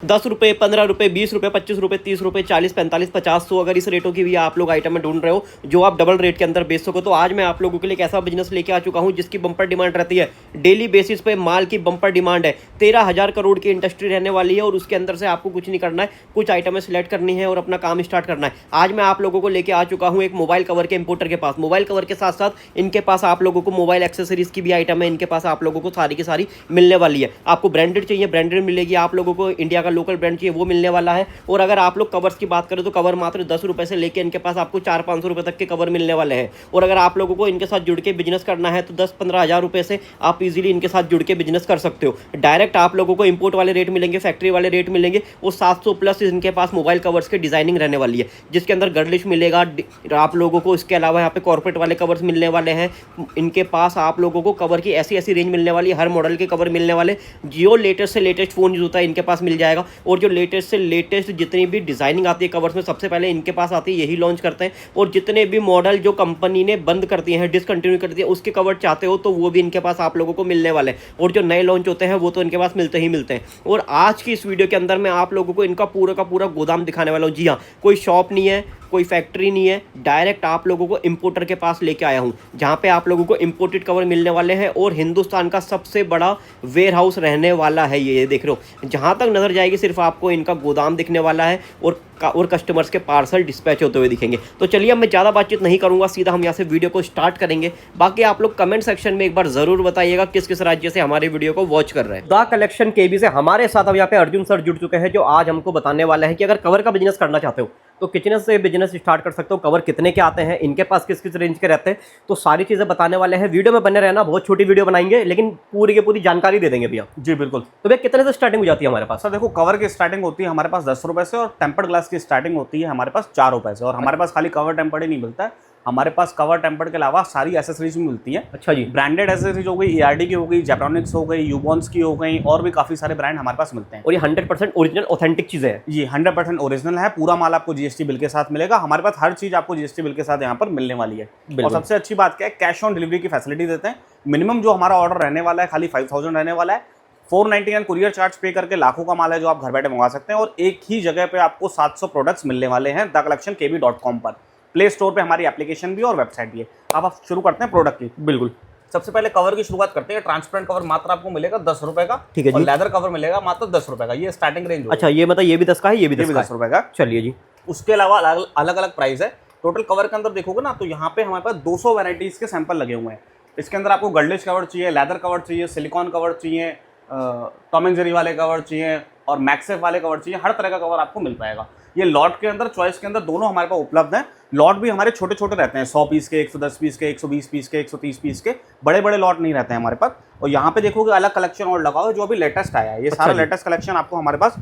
₹10, ₹15, ₹20, ₹25, ₹30, 40, 45, 50, 100 अगर इस रेटों की भी आप लोग आइटम में ढूंढ रहे हो जो आप डबल रेट के अंदर बेच सको, तो आज मैं आप लोगों के लिए एक ऐसा बिजनेस लेके आ चुका हूं जिसकी बम्पर डिमांड रहती है। डेली बेसिस पे माल की बम्पर डिमांड है। 13,000 करोड़ की इंडस्ट्री रहने वाली है और उसके अंदर से आपको कुछ नहीं करना है, कुछ आइटमें सिलेक्ट करनी है और अपना काम स्टार्ट करना है। आज मैं आप लोगों को लेके आ चुका हूँ एक मोबाइल कवर के इंपोर्टर के पास। मोबाइल कवर के साथ साथ इनके पास आप लोगों को मोबाइल एक्सेसरीज की भी आइटम है। इनके पास आप लोगों को सारी की सारी मिलने वाली है। आपको ब्रांडेड चाहिए, ब्रांडेड मिलेगी। आप लोगों को इंडिया का लोकल ब्रांड चाहिए, वो मिलने वाला है। और अगर आप लोग कवर्स की बात करें तो कवर मात्र ₹10 से लेकर इनके पास आपको 400-500 रुपए तक के कवर मिलने वाले हैं। और अगर आप लोगों को इनके साथ जुड़ के बिजनेस करना है तो 10-15 हज़ार रुपए से आप इजीली इनके साथ जुड़ के बिजनेस कर सकते हो। डायरेक्ट आप लोगों को इंपोर्ट वाले रेट मिलेंगे, फैक्ट्री वाले रेट मिलेंगे। वो 700 प्लस इनके पास मोबाइल कवर्स की डिजाइनिंग रहने वाली है, जिसके अंदर गर्लिश मिलेगा आप लोगों को। इसके अलावा यहाँ पे कॉर्पोरेट वाले कवर्स मिलने वाले हैं। इनके पास आप लोगों को कवर की ऐसी ऐसी रेंज मिलने वाली है, हर मॉडल के कवर मिलने वाले। जियो लेटेस्ट से लेटेस्ट फोन यूज होता है इनके पास मिल जाएगा। और जो लेटेस्ट से लेटेस्ट जितनी भी डिजाइनिंग आती है कवर्स में, सबसे पहले इनके पास आती है, यही लॉन्च करते हैं। और जितने भी मॉडल जो कंपनी ने बंद कर दिए हैं, डिसकंटिन्यू कर दिए, उसके कवर चाहते हो तो वो भी इनके पास आप लोगों को मिलने वाले हैं। और जो नए लॉन्च होते हैं वो तो इनके पास मिलते ही मिलते हैं। और आज की इस वीडियो के अंदर मैं आप लोगों को इनका पूरा का पूरा गोदाम दिखाने वाला हूँ। जी हाँ, कोई शॉप नहीं है, कोई फैक्ट्री नहीं है, डायरेक्ट आप लोगों को इंपोर्टर के पास लेके आया हूं, जहां पे आप लोगों को इंपोर्टेड कवर मिलने वाले हैं। और हिंदुस्तान का सबसे बड़ा वेयर हाउस रहने वाला है ये देख रहे हो। जहां तक नजर जाएगी सिर्फ आपको इनका गोदाम दिखने वाला है और कस्टमर्स के पार्सल डिस्पैच होते हुए दिखेंगे। तो चलिए अब मैं ज़्यादा बातचीत नहीं करूंगा, सीधा हम यहाँ से वीडियो को स्टार्ट करेंगे। बाकी आप लोग कमेंट सेक्शन में एक बार जरूर बताइएगा किस किस राज्य से हमारे वीडियो को वॉच कर रहे हैं। द कलेक्शन केबी से हमारे साथ अब यहाँ पे अर्जुन सर जुड़ चुके हैं, जो आज हमको बताने वाले हैं कि अगर कवर का बिजनेस करना चाहते हो तो किचन से बिजनेस स्टार्ट कर सकते हो। कवर कितने के आते हैं, इनके पास किस किस रेंज के रहते हैं, तो सारी चीजें बताने वाले हैं। वीडियो में बने रहना, बहुत छोटी वीडियो बनाएंगे लेकिन पूरी की पूरी जानकारी दे देंगे भैया। जी बिल्कुल। तो भैया कितने से स्टार्टिंग हो जाती है हमारे पास? सर देखो, कवर की स्टार्टिंग होती है हमारे पास ₹10 से और टेम्पर्ड ग्लास की स्टार्टिंग होती है हमारे पास ₹4 से। और हमारे पास खाली कवर टेम्पर्ड ही नहीं मिलता है, हमारे पास कवर टेम्पर्ड के अलावा सारी एसेसरीज भी मिलती है। अच्छा जी। ब्रांडेड एसेसरीज हो गई, ERD की हो गई, जेब्रॉनिक्स हो गई, यूबॉन्स की हो गई, और भी काफी सारे ब्रांड हमारे पास मिलते हैं। और ये 100% ओरिजिनल ऑथेंटिक चीजें हैं। जी 100% ओरिजिनल है। पूरा माल आपको GST बिल के साथ मिलेगा। हमारे पास हर चीज आपको GST बिल के साथ यहाँ पर मिलने वाली है। और सबसे अच्छी बात क्या है, कैश ऑन डिलीवरी की फैसिलिटी देते हैं। मिनिमम जो हमारा ऑर्डर रहने वाला है खाली 5,000 रहने वाला है। 499 कुरियर चार्ज पे करके लाखों का माल है जो आप घर बैठे मंगा सकते हैं। और एक ही जगह पे आपको 700 प्रोडक्ट्स मिलने वाले हैं thecollectionkb.com पर। प्ले स्टोर पे हमारी एप्लीकेशन भी और वेबसाइट भी है। अब आप शुरू करते हैं प्रोडक्ट की। बिल्कुल। सबसे पहले कवर की शुरुआत करते हैं। ट्रांसपेरेंट कवर मात्र आपको मिलेगा ₹10 का। ठीक है जी। और लेदर कवर मिलेगा मात्र ₹10 का। ये स्टार्टिंग रेंज होगी। अच्छा, ये मतलब ये भी 10 का है, ये भी 10 ₹10 का। चलिए जी। उसके अलावा अलग अलग प्राइस है। टोटल कवर के अंदर देखोगे ना तो यहाँ पे हमारे पास 200 वैरायटीज के सैंपल लगे हुए हैं। इसके अंदर आपको गर्लिश कवर चाहिए, लेदर कवर चाहिए, सिलिकॉन कवर चाहिए, टॉम एंड जेरी वाले कवर चाहिए और मैक्सेफ वाले कवर चाहिए। हर तरह का कवर आपको मिल पाएगा। ये लॉट के अंदर, चॉइस के अंदर दोनों हमारे पास उपलब्ध हैं। लॉट भी हमारे छोटे छोटे रहते हैं, 100 पीस के, 110 पीस के, 120 पीस के, 130 पीस के। बड़े बड़े लॉट नहीं रहते हैं हमारे पास। और यहाँ पे देखोगे अलग कलेक्शन और लगा हुआ है जो अभी लेटेस्ट आया है। ये सारा लेटेस्ट कलेक्शन आपको हमारे पास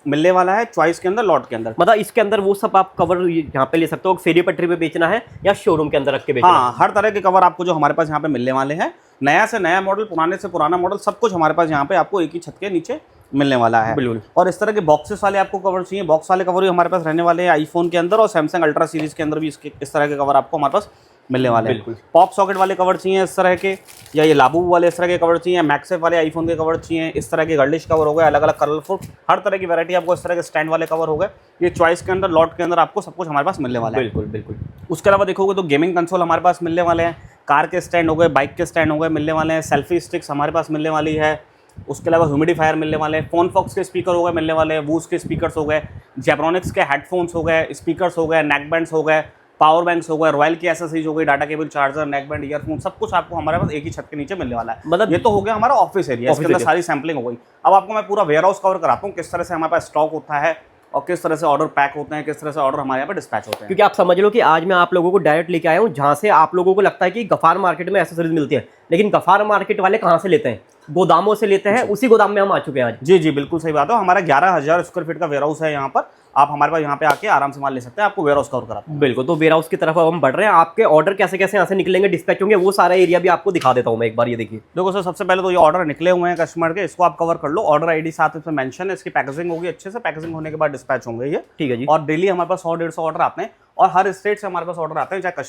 मिलने वाला है चॉइस के अंदर, लॉट के अंदर। मतलब इसके अंदर वो सब आप कवर यहाँ पे ले सकते हो। फेरी पटरी पे बेचना है या शोरूम के अंदर रख के बेचना है? हाँ, हर तरह के कवर आपको जो हमारे पास यहाँ पे मिलने वाले हैं। नया से नया मॉडल, पुराने से पुराना मॉडल, सब कुछ हमारे पास यहाँ पे आपको एक ही छत के नीचे मिलने वाला है। बिल्कुल। और इस तरह के बॉक्सेस वाले आपको कवर चाहिए, बॉक्स वाले कवर भी हमारे पास रहने वाले हैं। आईफोन के अंदर और सैमसंग अल्ट्रा सीरीज के अंदर भी इस तरह के कवर आपको हमारे पास मिलने वाले हैं। पॉप सॉकेट वाले कवर चाहिए इस तरह के, या ये लाबू वाले इस तरह के कवर चाहिए, मैक्सेफ वाले आईफोन के कवर चाहिए, इस तरह के गर्लिश कवर हो गए, अलग अलग कलरफुल हर तरह की वैरायटी आपको, इस तरह के स्टैंड वाले कवर हो गए। ये चॉइस के अंदर, लॉट के अंदर आपको सब कुछ हमारे पास मिलने वाला है। बिल्कुल बिल्कुल। उसके अलावा देखोगे तो गेमिंग कंसोल हमारे पास मिलने वाले हैं, कार के स्टैंड हो गए, बाइक के स्टैंड हो गए मिलने वाले हैं, सेल्फी स्टिक्स हमारे पास मिलने वाली है। उसके अलावा ह्यूमिडिफायर मिलने वाले हैं, फोन फॉक्स के स्पीकर हो गए मिलने वाले हैं, वूस के स्पीकर्स हो गए, जेब्रॉनिक्स के हेडफोन्स हो गए, स्पीकर्स हो गए, नेक बैंड्स हो गए, पावर बैंक्स हो गए, रॉयल की एसेसरीज हो गई, data cable, charger, neck band, earphone, सब कुछ आपको हमारे पास एक ही छत के नीचे मिलने वाला है। मतलब ये तो हो गया हमारा ऑफिस एरिया, इसके अंदर सारी सैम्पलिंग हो गई। अब आपको मैं पूरा वेयर हाउस कवर कराता हूँ, किस तरह से हमारे पास स्टॉक होता है और किस तरह से ऑर्डर पैक होते हैं, किस तरह से ऑर्डर हमारे यहाँ पे डिस्पैच होते हैं। क्योंकि आप समझ लो कि आज मैं आप लोगों को डायरेक्ट लेके आया हूँ जहाँ से आप लोगों को लगता है कि गफार मार्केट में एसेसरीज मिलती है, लेकिन गफार मार्केट वाले कहाँ से लेते हैं? गोदामों से लेते हैं। उसी गोदाम में हम आ चुके हैं आज। जी जी बिल्कुल सही बात है। हमारा 11,000 स्क्वायर फीट का वेयर हाउस है यहाँ पर। आप हमारे पास यहाँ पे आके आराम से माल ले सकते हैं, आपको वेयर हाउस कवर कराते हैं। बिल्कुल। तो वेयर हाउस की तरफ हम बढ़ रहे हैं। आपके ऑर्डर कैसे कैसे यहाँ से निकलेंगे, डिस्पैच होंगे, वो सारा एरिया भी आपको दिखा देता हूँ मैं एक बार। ये देखिए, देखो सर, सबसे पहले तो ये ऑर्डर निकले हुए हैं कस्टमर के, इसको आप कवर कर लो। ऑर्डर ID साथ इसमें मेंशन है, इसकी पैकेजिंग होगी अच्छे से, पैकेजिंग होने के बाद डिस्पैच होंगे ये। ठीक है जी। और डेली हमारे पास 100-150 ऑर्डर आते हैं और हर स्टेट से हमारे पास ऑर्डर आते हैं, चाहे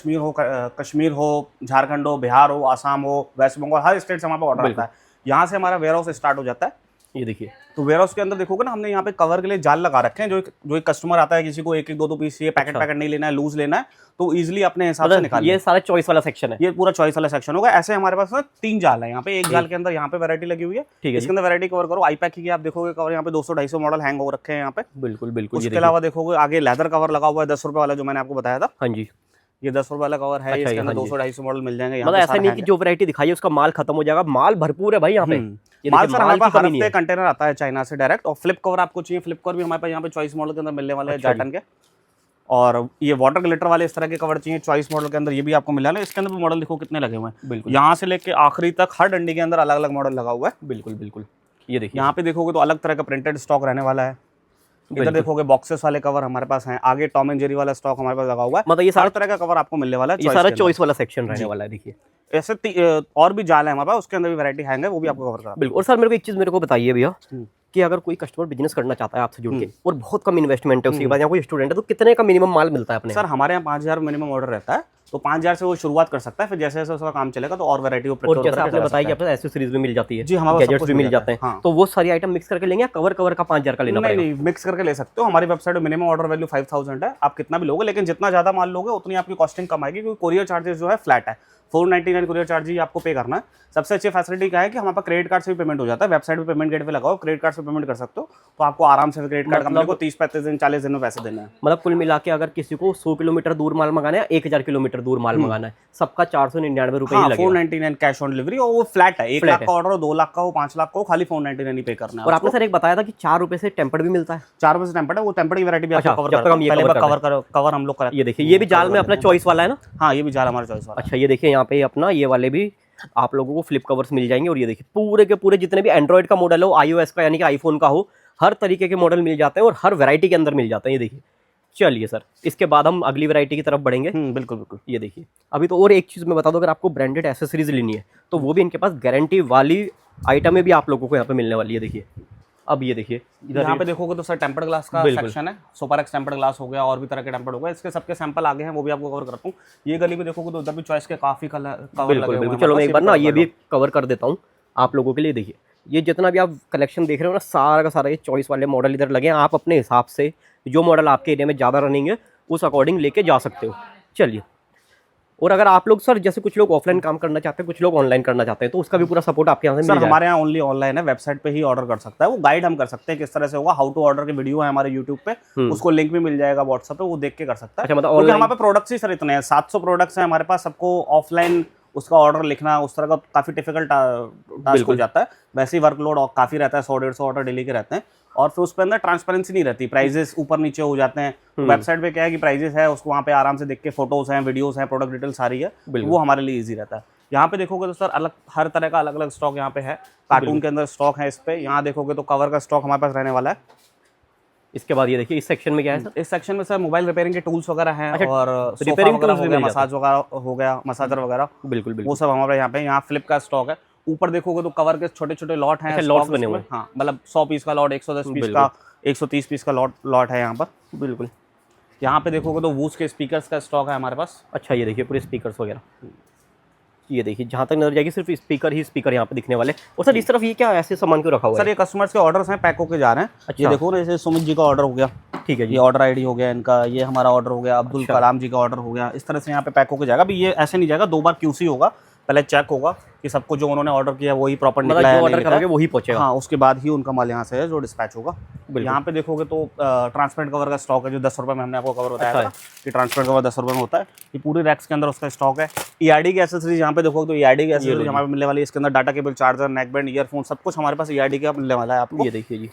कश्मीर हो, झारखंड हो, बिहार हो, आसाम हो, वेस्ट बंगाल, हर स्टेट से हमारे पास ऑर्डर आता है। यहाँ से हमारा वेयर हाउस स्टार्ट हो जाता है। ये देखिए, तो वेयर हाउस के अंदर देखोगे ना, हमने यहाँ पे कवर के लिए जाल लगा रखे हैं। जो एक कस्टमर आता है, किसी को एक एक दो पीस चाहिए, पैकेट पैकेट नहीं लेना है, लूज लेना है, तो इजीली अपने हिसाब से निकाल ये सारा चॉइस वाला सेक्शन है। ये पूरा चॉइस वाला सेक्शन होगा। ऐसे हमारे पास ना 3 जाल है यहाँ पे। एक जाल के अंदर यहाँ पे वैरायटी लगी हुई है, ठीक है। इसके अंदर वैरायटी कवर करो। आई पैक की आप देखोगे कवर यहाँ पे 200-250 मॉडल हैंग हो रखे हैं यहाँ पे। बिल्कुल बिल्कुल। उसके अलावा देखोगे आगे लेदर कवर लगा हुआ है 10 रुपए वाला, जो मैंने आपको बताया था। हाँ जी, ये 10 रुपए वाला कवर है। अच्छा, इसके अंदर हाँ जी। 200-250 मॉडल मिल जाएंगे। मतलब ऐसा नहीं कि जो वैरायटी दिखाई है उसका माल खत्म हो जाएगा, माल भरपूर है भाई यहाँ पे। ये माल देखिए, सर हमारे माल पास की हर कमी नहीं हफ्ते है। कंटेनर आता है चाइना से डायरेक्ट। और फ्लिप कवर आपको चाहिए, फ्लिप कवर भी हमारे पास यहाँ पे चॉइस मॉडल के अंदर मिलने वाले हैं, अच्छा जाटन के। और ये वाटर ग्लिटर वाले इस तरह के कवर चाहिए चॉइस मॉडल के अंदर, ये भी आपको मिल जाएगा। इसके अंदर भी मॉडल देखो कितने लगे हुए हैं, बिल्कुल यहाँ से लेके आखिरी तक हर डंडी के अंदर अलग अलग मॉडल लगा हुआ है। बिल्कुल बिल्कुल। ये देखिए, यहाँ पे देखोगे तो अलग तरह का प्रिंटेड स्टॉक रहने वाला है। इधर देखोगे बॉक्सेस वाले कवर हमारे पास हैं। आगे टॉम एंड जेरी वाला स्टॉक हमारे पास लगा हुआ है। मतलब ये हर तरह का कवर आपको मिलने वाला है। ये सारा चॉइस वाला सेक्शन रहने वाला है। देखिए ऐसे और भी जाल है हमारे पास, उसके अंदर भी वैरायटी हैंग है, वो भी आपको कवर करा। बिल्कुल। और सर मेरे को एक चीज़ मेरे को बताइए भैया, कि अगर कोई कस्टमर बिजनेस करना चाहता है आपसे जुड़ के और बहुत कम इन्वेस्टमेंट है, उसके बाद यहाँ कोई स्टूडेंट है, तो कितने का मिनिमम माल मिलता है अपने? सर हमारे यहाँ 5000 मिनिमम ऑर्डर रहता है, तो 5000 से वो शुरुआत कर सकता है। फिर जैसे जैसे उसका काम चलेगा तो और वैरायटी और जैसे आपने बताया कि अपने एसेसरीज भी मिल जाती है, जी, हमारे पास सब गैजेट्स कुछ भी मिल जाते हैं, हाँ। तो वो सारी आइटम मिक्स करके लेंगे या कवर कवर का 5000 का लेना पड़ेगा? नहीं, मिक्स करके ले सकते हो। हमारी वेबसाइट में मिनिमम ऑर्डर वैल्यू 5000 है। आप कितना भी लोगे, लेकिन जितना ज्यादा माल लोगे उतनी आपकी कॉस्टिंग कम आएगी, क्योंकि कोरियर चार्जेस जो है फ्लैट है। 499 कोरियर चार्ज ही आपको पे करना है। सबसे अच्छी फैसिलिटी क्या है कि हमारे पास क्रेडिट कार्ड से भी पेमेंट हो जाता है। वेबसाइट पे पेमेंट गेट पे लगाओ, क्रेडिट कार्ड से पेमेंट कर सकते हो, तो आपको आराम से क्रेडिट कार्ड कंपनी को 30-35 दिन 40 दिन में पैसे देना है। मतलब कुल मिला के अगर किसी को 100 किलोमीटर दूर माल मंगाना है, 1000 किलोमीटर दूर माल मंगाना है, सबका 499 रुपए ही लगेगा। 499 कैश ऑन डिलीवरी, और वो फ्लैट है। 1 लाख का ऑर्डर हो, 2 लाख का हो, 5 लाख का हो, खाली 499 ही पे करना है। और आपने सर एक बताया था कि 4 रुपए से टेम्पर्ड भी मिलता है। 4 रुपए से टेम्पर्ड है, वो टेम्पर्ड की वैरायटी भी आपको कवर जब तक हम ये कवर हम लोग ये देखिए, ये भी जाल में अपना चॉइस वाला है ना? हाँ, ये भी जाल हमारा चॉइस वाला। अच्छा, ये देखिए यहाँ पे अपना ये वाले भी आप लोगों को फ्लिप कवर्स मिल जाएंगे। और ये देखिए पूरे के पूरे जितने भी एंड्रॉइड का मॉडल हो, iOS का यानी कि आईफोन का हो, हर तरीके के मॉडल मिल जाते हैं और हर वैरायटी के अंदर मिल जाते हैं। ये देखिए, चलिए सर इसके बाद हम अगली वैरायटी की तरफ बढ़ेंगे। बिल्कुल बिल्कुल। ये देखिए, अभी तो और एक चीज़ मैं बता दूं, अगर आपको ब्रांडेड एसेसरीज लेनी है तो वो भी इनके पास गारंटी वाली आइटमें भी आप लोगों को यहाँ पे मिलने वाली है। देखिए, अब ये देखिए इधर यहाँ पे देखोगे तो सर टेम्पर्ड ग्लास का सेक्शन है। सुपर एक्स टेम्पर्ड ग्लास हो गया, और भी तरह के टेम्पर्ड हो गए। इसके सबके सैंपल आगे हैं, वो भी आपको कवर करता हूँ। ये गली में देखोगे तो उधर भी चॉइस के काफी कवर लगे हुए हैं। चलो मैं एक बार ना ये भी कवर कर देता हूँ आप लोगों के लिए। देखिए, ये जितना भी आप कलेक्शन देख रहे हो ना, सारा का सारा ये चॉइस वाले मॉडल इधर लगे हैं। आप अपने हिसाब से जो मॉडल आपके एरिया में ज़्यादा रनिंग है उस अकॉर्डिंग लेके जा सकते हो। चलिए, और अगर आप लोग सर जैसे कुछ लोग ऑफलाइन काम करना चाहते हैं, कुछ लोग ऑनलाइन करना चाहते हैं, तो उसका भी पूरा सपोर्ट आपके यहाँ से मिल जाएगा? हमारे यहाँ ओनली ऑनलाइन है, वेबसाइट पे ही ऑर्डर कर सकता है। वो गाइड हम कर सकते हैं किस तरह से होगा। हाउ टू ऑर्डर के वीडियो है हमारे यूट्यूब पे, उसको लिंक भी मिल जाएगा व्हाट्सएप पे, वो देख के कर सकता है। अच्छा, मतलब क्योंकि हमारे प्रोडक्ट्स ही सर इतने हैं, 700 प्रोडक्ट्स हैं हमारे पास। सबको ऑफलाइन उसका ऑर्डर लिखना उस तरह का काफी डिफिकल्ट टास्क हो जाता है। वैसे ही वर्कलोड काफी रहता है, 100-150 ऑर्डर डेली के रहते हैं। और फिर उस पर अंदर ट्रांसपेरेंसी नहीं रहती, प्राइजेस ऊपर नीचे हो जाते हैं। वेबसाइट पे क्या है कि प्राइजेस है, उसको वहाँ पे आराम से देख के, फोटोज हैं, वीडियोस हैं, प्रोडक्ट डिटेल सारी है, वो हमारे लिए इजी रहता है। यहाँ पे देखोगे तो सर अलग हर तरह का अलग अलग स्टॉक यहाँ पे है। कार्टून के अंदर स्टॉक है इस पे। यहाँ देखोगे तो कवर का स्टॉक हमारे पास रहने वाला है। इसके बाद ये देखिए, इस सेक्शन में क्या है सर? इस सेक्शन में सर मोबाइल रिपेयरिंग के टूल्स वगैरह हैं। अच्छा, और रिपेयरिंग वगैरह हो टूल्स गया, भी मसाज वगैरह हो गया, मसाजर वगैरह, बिल्कुल बिल्कुल, वो सब हमारे यहाँ पे। यहाँ फ्लिप का स्टॉक है। ऊपर देखोगे तो कवर के छोटे छोटे लॉट हैं। लॉट्स बने हुए हैं। हाँ, मतलब 100 पीस का लॉट, 110 पीस का, 130 पीस का लॉट है यहाँ पर। बिल्कुल। यहाँ पे देखोगे तो वूस के स्पीकर्स का स्टॉक है हमारे पास। अच्छा, ये देखिए पूरे स्पीकर्स वगैरह। ये देखिए, जहाँ तक नजर जाएगी सिर्फ स्पीकर ही स्पीकर यहाँ पे दिखने वाले। और सर इस तरफ ये क्या ऐसे सामान क्यों रखा हुआ है? सर ये कस्टमर्स के ऑर्डर्स हैं, पैक होके जा रहे हैं। अच्छा, ये देखो ना, जैसे सुमित जी का ऑर्डर हो गया, ठीक है जी, ये ऑर्डर आईडी हो गया इनका। ये हमारा ऑर्डर हो गया, अब्दुल कलाम जी का ऑर्डर हो गया। इस तरह से यहाँ पे पैक होके जाएगा। अभी ये ऐसे नहीं जाएगा, 2 बार QC होगा। पहले चेक होगा कि सबको जो उन्होंने ऑर्डर किया वही प्रॉपर निकला है, ऑर्डर करोगे वही पहुंचेगा। हाँ, उसके बाद ही उनका माल यहाँ से है जो डिस्पैच होगा। यहाँ पे देखोगे तो ट्रांसपेरेंट कवर का स्टॉक है, जो 10 रुपये में हमने आपको कवर बताया था कि ट्रांसपेरेंट कवर 10 रुपये में होता है। ये पूरी रैक्स के अंदर उसका स्टॉक है। ERD की एसेसरीज यहाँ पे देखोगे तो ERD की एसेसरीज हमारे मिलने वाली है। इसके अंदर data cable, charger, neck band, earphone, सब कुछ हमारे पास ERD का मिलने वाला है आपको। ये देखिए जी,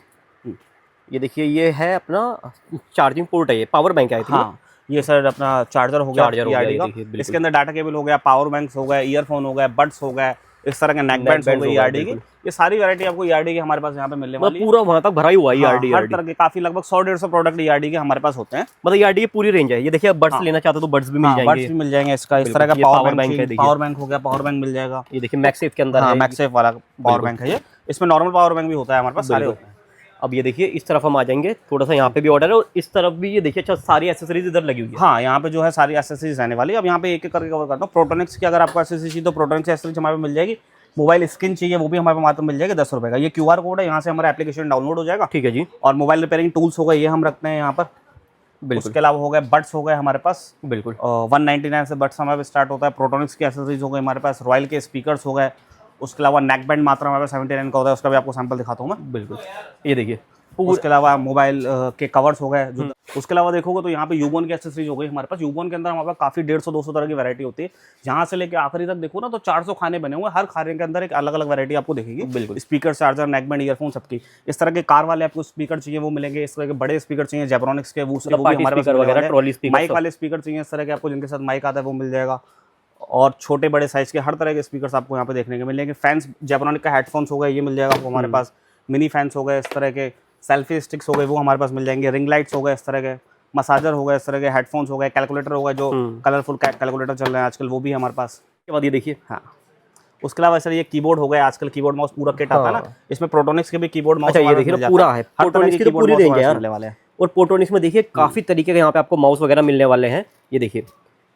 ये देखिए, ये है अपना चार्जिंग पोर्ट है, ये पावर बैंक है। हाँ, ये सर अपना चार्जर हो गया ERD का। इसके अंदर डाटा केबल हो गया, पावर बैंक हो गया, ईयरफोन हो गया, बड्स हो गया, इस तरह के नेक बैंड्स हो गए ERD की। ये सारी वैरायटी आपको ERD की हमारे पास यहाँ पे मिलने वाली है। पूरा वहाँ तक भरा ही हुआ है ERD। हर तरह के काफी लगभग 100-150 प्रोडक्ट ERD के हमारे पास होते हैं। मतलब ERD की पूरी रेंज है। ये देखिए, बड्स लेना चाहते हो तो बड्स भी मिल जाएंगे। बड्स भी मिल जाएंगे इसका। इस तरह का पावर बैंक है, पावर बैंक हो गया, पावर बैंक मिल जाएगा। ये देखिए मैक्सेफ के अंदर है, मैक्सेफ वाला पावर बैंक है ये। इसमें नॉर्मल पावर बैंक भी होता है हमारे पास, सारे होते हैं। अब ये देखिए, इस तरफ हम आ जाएंगे, थोड़ा सा यहाँ पे भी ऑर्डर है और इस तरफ भी ये देखिए। अच्छा, सारी एसेसरीज इधर लगी हुई है। हाँ, यहाँ पे जो है सारी एसेसरीज रहने वाली है। अब यहाँ पे एक एक करके कवर करता हूँ। प्रोटोनिक्स की अगर आपको एसेसरीज चाहिए तो प्रोटोनिक्स एसेसरीज हमारे मिल जाएगी। मोबाइल स्क्रीन चाहिए वो भी हमारे पास मात्र मिल जाएगा 10 रुपये का। ये QR कोड है, यहाँ से हमारा एप्लीकेशन डाउनलोड हो जाएगा। ठीक है जी, और मोबाइल रिपेयरिंग टूल्स हो गए ये हम रखते हैं यहाँ पर। बिल्कुल। उसके अलावा हो गए बड्स हो गए हमारे पास, बिल्कुल 199 से बड्स हमारे पास स्टार्ट होता है। प्रोटोनिक्स की एसेसरीज हो गए हमारे पास, रॉयल के स्पीकर्स हो गए। उसके अलावा नेक बैंड मात्र हमारे पास 79 का होता है, उसका भी आपको सैंपल दिखाता हूँ मैं। बिल्कुल, ये देखिए। उसके अलावा मोबाइल के कवर्स हो गए जो। उसके अलावा देखोगे तो यहाँ पे यूबोन की एक्सेसरीज हो गई हमारे पास। यूबोन के अंदर हमारे पास काफ़ी 150-200 तरह की वैरायटी होती है। जहाँ से लेकर आखिरी तक देखो ना तो 400 खाने बने हुए हैं। हर खाने के अंदर एक अलग अलग वैरायटी आपको दिखेगी। बिल्कुल। स्पीकर, चार्जर, नेकबैंड, ईयरफोन सबकी। इस तरह के कार वाले आपको स्पीकर चाहिए वो मिलेंगे। इस तरह के बड़े स्पीकर चाहिए जेब्रॉनिक्स के, वो भी हमारे पास वगैरह, ट्रॉली स्पीकर, माइक वाले स्पीकर चाहिए इस तरह के आपको, जिनके साथ माइक आता है वो मिल जाएगा। और छोटे बड़े साइज के हर तरह के स्पीकर्स आपको यहाँ पे देखने को मिलेंगे। फैंस जेब्रॉनिक का हेडफोन्स हो गए ये मिल जाएगा आपको हमारे पास। मिनी फैंस हो गए इस तरह के, सेल्फी स्टिक्स हो गए वो हमारे पास मिल जाएंगे। रिंग लाइट्स हो गए इस तरह के, मसाजर हो गए इस तरह के, हेडफोन्स हो गए, कैलकुलेटर हो गए जो कलरफुल कैलकुलेटर चल रहे हैं आजकल वो भी हमारे पास। के बाद ये देखिए, हाँ उसके अलावा सर ये कीबोर्ड हो गए। आजकल कीबोर्ड माउस पूरा किट आता है ना, इसमें प्रोटोनिक्स के भी कीबोर्ड माउस। अच्छा ये देखिए पूरा है, प्रोटोनिक्स की तो पूरी रेंज है यार। वाले हैं। और प्रोटोनिक्स में देखिए काफी तरीके के यहाँ पे आपको माउस वगैरह मिलने वाले हैं। ये देखिए,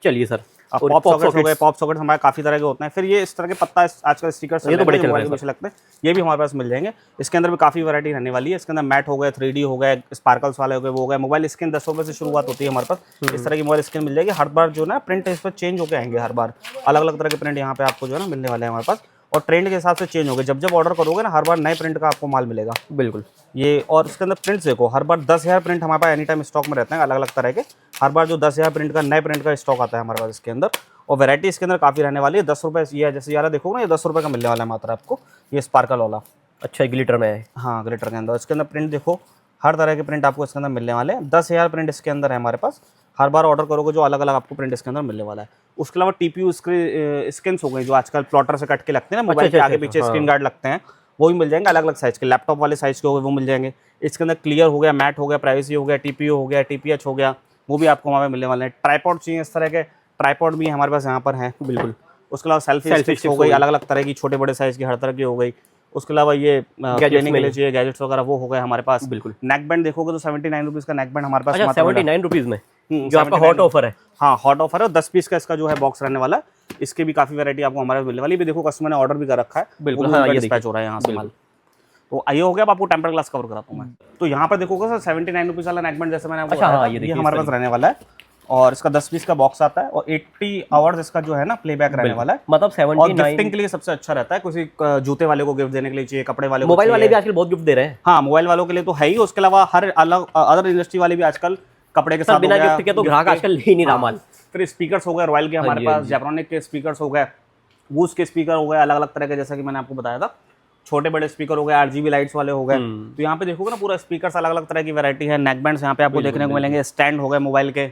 चलिए सर। और पॉप सॉकेट्स हो गए। पॉप सॉकेट हमारे काफी तरह के होते हैं। फिर ये इस तरह के पत्ता आजकल स्टिकर्स ये तो बड़े चल रहे हैं, लगते हैं, ये भी हमारे पास मिल जाएंगे। इसके अंदर भी काफी वैरायटी रहने वाली है। इसके अंदर मैट हो गए, 3D हो गए, स्पार्कल्स वाले हो गए, वो हो गए। मोबाइल स्क्रीन 10 रुपये से शुरुआत होती है हमारे पास। इस तरह की मोबाइल स्क्रीन मिल जाएगी। हर बार जो ना प्रिंट इस पर चेंज होकर आएंगे, हर बार अलग अलग तरह के प्रिंट यहाँ पे आपको जो है ना मिलने वाले हैं हमारे पास। और ट्रेंड के हिसाब से चेंज होगा। जब ऑर्डर करोगे ना हर बार नए प्रिंट का आपको माल मिलेगा। बिल्कुल ये। और इसके अंदर प्रिंट्स देखो, हर बार 10,000 प्रिंट हमारे पास एनी टाइम स्टॉक में रहते हैं अलग अलग तरह के। हर बार जो 10,000 प्रिंट का नए प्रिंट का स्टॉक आता है हमारे पास इसके अंदर। और वैरायटी इसके अंदर काफ़ी रहने वाली है। 10 रुपये ये है, जैसे यार देखो ना ये 10 रुपये का मिलने वाला है मात्र आपको, ये स्पार्कल वाला। अच्छा ग्लिटर में है। हाँ ग्लिटर के अंदर। इसके अंदर प्रिंट देखो, हर तरह के प्रिंट आपको इसके अंदर मिलने वाले हैं। 10,000 प्रिंट इसके अंदर है हमारे पास। हर बार ऑर्डर करोगे जो अलग अलग आपको प्रिंट इसके अंदर मिलने वाला है। उसके अलावा TPU स्क्रीन्स हो गई जो आजकल प्लॉटर से कट के लगते हैं ना, मोबाइल के आगे पीछे स्क्रीन गार्ड लगते हैं, वो भी मिल जाएंगे अलग अलग साइज के। लैपटॉप वाले साइज के हो गए वो मिल जाएंगे। इसके अंदर क्लियर हो गया, मैट हो गया, प्राइवेसी हो गया, TPU हो गया, TPH हो गया, वो भी आपको हमारे मिलने वाले हैं। ट्राइपॉड चाहिए इस तरह के, ट्राइपॉड भी हमारे पास यहाँ पर है। बिल्कुल। उसके अलावा सेल्फी स्टिक्स हो गई अलग अलग तरह की, छोटे बड़े साइज की हर तरह की हो गई। उसके अलावा ये प्लानिंग के लिए चाहिए गैजेट्स वगैरह वो हो गए हमारे पास। बिल्कुल। नेक बैंड देखोगे तो 79 रुपीज़ का नेक बैंड हमारे पास। अच्छा 79 रुपीज़ में जो आपका हॉट ऑफर है। हाँ हॉट ऑफर है। 10 पीस का इसका जो है बॉक्स रहने वाला है। इसके भी काफ़ी वैरायटी आपको हमारे मिलने वाली है। भी देखो कस्टमर ने ऑर्डर भी कर रखा है। बिल्कुल हाँ, ये डिस्पैच हो रहा है यहाँ से माल। तो आइए हो गया, अब आपको टेम्पर ग्लास कवर कराता हूँ मैं। तो यहाँ पर देखोगे सर 79 रुपीज़ वाला नेक बैंड जैसे मैंने आपको बताया, ये हमारे पास रहने वाला है। और इसका 10 पीस का बॉक्स आता है और 80 आवर्स इसका जो है ना प्लेबैक रहने वाला है। मतलब 79 और गिफ्टिंग के लिए सबसे अच्छा रहता है। किसी जूते वाले को गिफ्ट देने के लिए चाहिए, कपड़े वाले को, मोबाइल वाले भी आजकल बहुत गिफ्ट दे रहे हैं। हाँ मोबाइल वालों के लिए तो है ही। उसके अलावा हर अलग अदर इंडस्ट्री वाले भी आजकल कपड़े के साथ बिना गिफ्ट के तो ग्राहक आजकल ले ही नहीं रहा माल। फिर स्पीकर्स हो गए रॉयल के हमारे पास, जेब्रॉनिक के स्पीकर्स हो गए, वूस के स्पीकर हो गए अलग अलग तरह के, जैसा कि मैंने आपको बताया था। छोटे बड़े स्पीकर हो गए, RGB लाइट्स वाले हो गए। तो यहाँ पे देखोगे ना पूरा स्पीकर्स अलग अलग तरह की वैरायटी है। नेक बैंड्स यहाँ पे आपको देखने को मिलेंगे। स्टैंड हो गए मोबाइल के,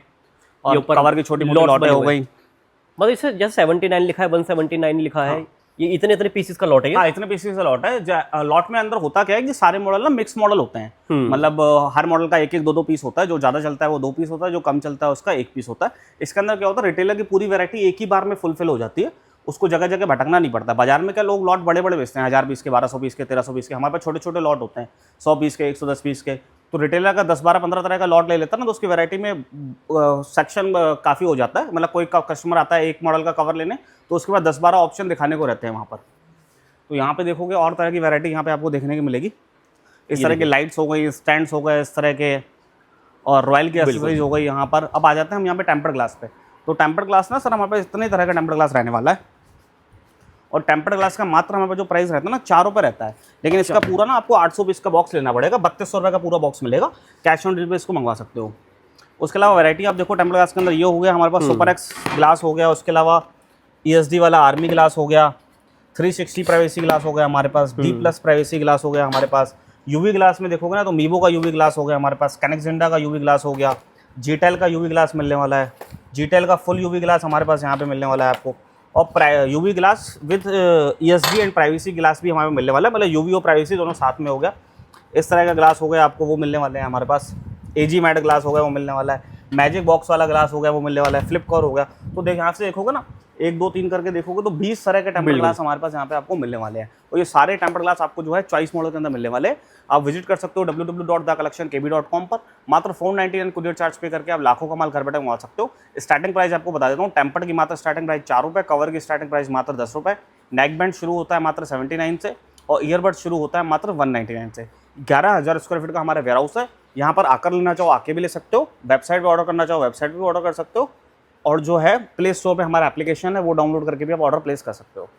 और कवर की छोटी मोटी लॉटें हो गई। मतलब इसे जैसे 79 लिखा है, 179 लिखा है। ये इतने इतने पीसेस का लॉट है। हाँ इतने पीसेस का लॉट है। लॉट में अंदर होता क्या है कि सारे मॉडल ना मिक्स मॉडल होते हैं। मतलब हर मॉडल का एक एक दो पीस होता है। जो ज्यादा चलता है वो 2 पीस होता है, जो कम चलता है उसका 1 पीस होता है। इसके अंदर क्या होता है, रिटेलर की पूरी वैरायटी एक ही बार में फुलफिल हो जाती है। उसको जगह जगह भटकना नहीं पड़ता। बाजार में क्या लोग लॉट बड़े बड़े बेचते हैं, 1000 पीस के, 1200 पीस के, 1300 पीस के। हमारे पास छोटे छोटे लॉट होते हैं, 100 पीस के, 110 पीस के। तो रिटेलर का 10, 12, 15 तरह का लॉट ले लेता है ना, तो उसकी वैरायटी में सेक्शन काफ़ी हो जाता है। मतलब कोई कस्टमर आता है एक मॉडल का कवर लेने, तो उसके बाद 10, 12 ऑप्शन दिखाने को रहते हैं वहाँ पर। तो यहाँ पे देखोगे और तरह की वैरायटी यहाँ पे आपको देखने को मिलेगी। इस तरह की लाइट्स हो गई, स्टैंड्स हो गए इस तरह के, और रॉयल की एक्सेसरीज हो गई यहाँ पर। अब आ जाते हैं हम यहाँ पे टेम्पर्ड ग्लास पे। तो टेम्पर्ड ग्लास ना सर हमारे पास इतने तरह का टेम्पर्ड ग्लास रहने वाला है। और टेम्पर्ड ग्लास का मात्र हमारे पास जो प्राइस रहता है ना 4 रुपये रहता है। लेकिन इसका पूरा ना आपको 800 पीस का बॉक्स लेना पड़ेगा। 3200 रुपये का पूरा बॉक्स मिलेगा। कैश ऑन डिलीवरी इसको मंगवा सकते हो। उसके अलावा वैरायटी आप देखो टेम्पर्ड ग्लास के अंदर ये हो गया हमारे पास सुपर एक्स ग्लास हो गया। उसके अलावा ESD वाला आर्मी ग्लास हो गया। 360 प्राइवेसी ग्लास हो गया हमारे पास। D+ प्राइवेसी ग्लास हो गया हमारे पास। UV ग्लास में देखोगे ना तो मीबो का UV ग्लास हो गया हमारे पास। कैनेक्सेंडा का UV ग्लास हो गया। जीटेल का UV ग्लास मिलने वाला है। जीटेल का फुल UV ग्लास हमारे पास यहाँ पे मिलने वाला है आपको। और UV glass with ESD and privacy glass भी हमारे मिलने वाला है। मतलब UV और प्राइवेसी दोनों साथ में हो गया। इस तरह का ग्लास हो गया आपको, वो मिलने वाले हैं हमारे पास। AG मैट ग्लास हो गया, वो मिलने वाला है। मैजिक बॉक्स वाला ग्लास हो गया, वो मिलने वाला है। फ्लिप कवर हो गया। तो देख यहाँ से देखोगे ना 1, 2, 3 करके देखोगे तो 20 तरह के टेम्पर्ड ग्लास हमारे पास यहाँ पे आपको मिलने वाले हैं। और ये सारे टेम्पर्ड ग्लास आपको जो है चॉइस मॉडल के अंदर मिलने वाले हैं। आप विजिट कर सकते हो www.thecollectionkb.com पर। मात्र 499 कुरियर चार्ज पे करके आप लाखों का माल घर बैठे मंगवा सकते हो। स्टार्टिंग प्राइस आपको बता देता हूँ। टेम्पर्ड की मात्र स्टार्टिंग प्राइस 4 रुपये, कवर की स्टार्टिंग प्राइस मात्र 10 रुपये, नेक बैंड शुरू होता है मात्र 79 से और ईयरबड शुरू होता है मात्र 199 से। 11,000 स्क्वायर फीट का हमारा वेयर हाउस है। यहाँ पर आकर लेना चाहो आके भी ले सकते हो, वेबसाइट पे ऑर्डर करना चाहो वेबसाइट पे भी ऑर्डर कर सकते हो, और जो है प्ले स्टोर पे हमारा एप्लीकेशन है वो डाउनलोड करके भी आप ऑर्डर प्लेस कर सकते हो।